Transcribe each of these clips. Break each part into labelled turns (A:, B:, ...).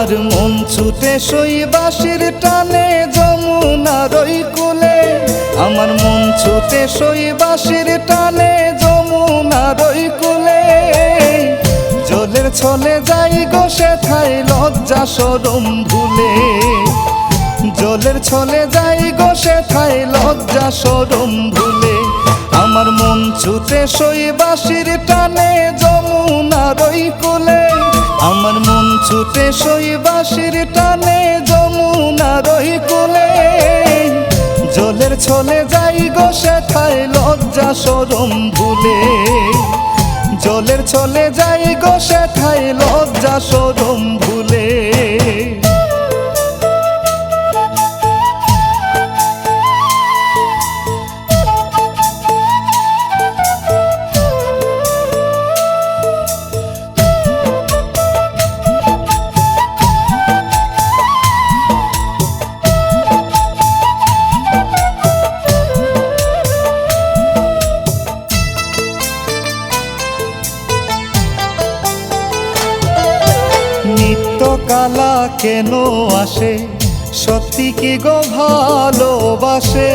A: আমার মন ছুটে সই বাঁশির টানে যমুনার ওই কূলে, আমার মন ছুটে সই বাঁশির টানে যমুনার ওই কূলে। জলের ছলে যাই গো সেথায় লজ্জা শরম ভুলে, জলের ছলে যাই গো সেথায় লজ্জা শরম ভুলে। আমার মন ছুটে সই বাঁশির টানে যমুনার ওই কূলে, আমার মন ছুটে সই বাঁশির টানে যমুনার ওই কূলে। জলের ছলে যাই গো সেথায় লজ্জা শরম ভুলে, জলের ছলে যাই গো সেথায় লজ্জা শরম ভুলে। কালা কেন আসে সত্যি কি গো ভালোবাসে,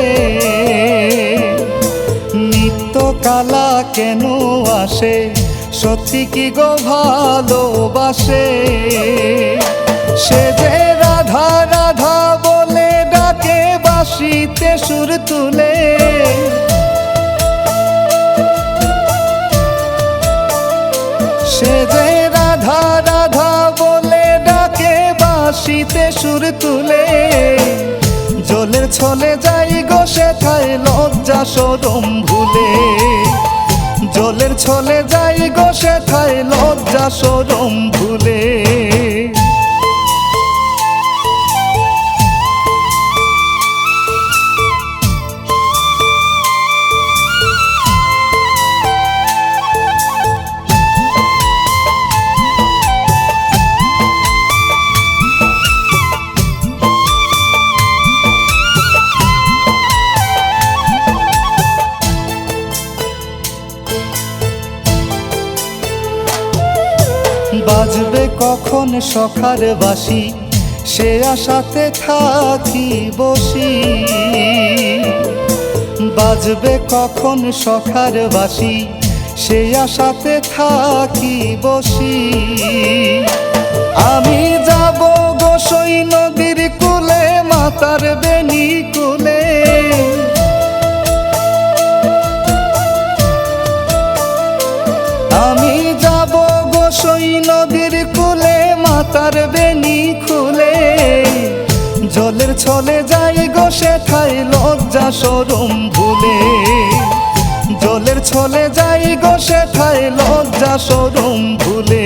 A: নিত্য কালা কেন আসে সত্যি কি গো ভালোবাসে। সে যে রাধা রাধা বলে ডাকে বাঁশিতে সুর তুলে, সে যে রাধা রাধা বলে ডাকে বাঁশিতে সুর তুলে। জলের ছলে যাই গো সেথায় লজ্জা শরম ভুলে, জলের ছলে যাই গো সেথায় লজ্জা শরম ভুলে। বাজবে কখন সখার বাঁশি সে আশাতে থাকি বসি, বাজবে কখন সখার বাঁশি সে আশাতে থাকি বসি। আমি যাব গো সই নদীর কূলে মাতার বেনি কূলে, আমি যাব গো সই নদীর কূলে মাতার বেনি খুলে। জলের ছলে যাই গো সেথায় লজ্জা শরম ভুলে, জলের ছলে যাই গো সেথায় লজ্জা শরম ভুলে।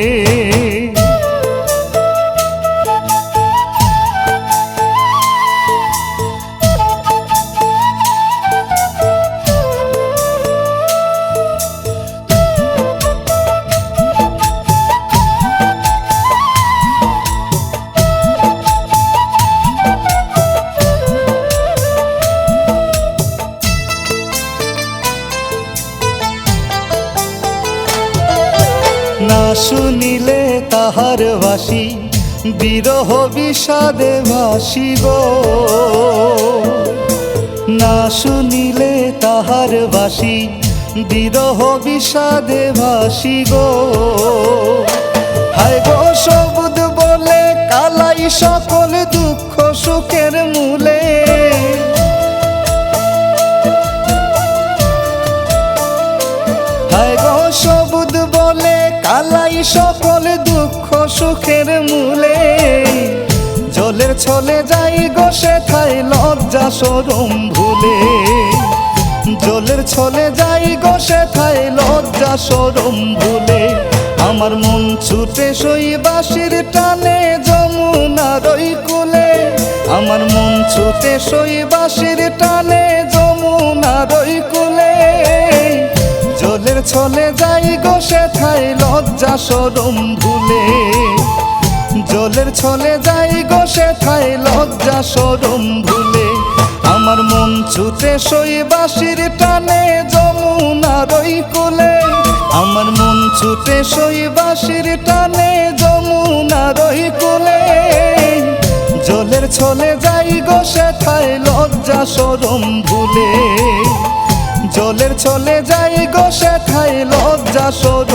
A: না শুনিলে তাহার বাঁশি বিরহ বিষাদে ভাসি গো, না শুনিলে তাহার বাঁশি বিরহ বিষাদে ভাসি গো। হায় গো সবুজ বলে কালাই সকল দুঃখ সুখের মূলে, হায় গো সবুজ বলে কালাই সকল দুঃখ সুখের মূলে। জলের ছলে যাই গো সেথায় লজ্জা শরম ভুলে, জলের ছলে যাই গো সেথায় লজ্জা শরম ভুলে। আমার মন ছুটে সই বাঁশির টানে যমুনার ওই কূলে, আমার মন ছুটে সই বাঁশির টানে যমুনার ওই কূলে। জলের ছলে যাই গো সেথায় লজ্জা শরম ভুলে, জলের ছলে যাই গো সেথায় লজ্জা শরম ভুলে। আমার মন ছুটে সই বাঁশির টানে যমুনার ওই কূলে, আমার মন ছুটে শৈবাসের টানে যমুনার ওই কূলে, জলের ছলে যাই গো সেথায় লজ্জা শরম ভুলে, জলের ছলে যাই গো সেথায় লজ্জা শরম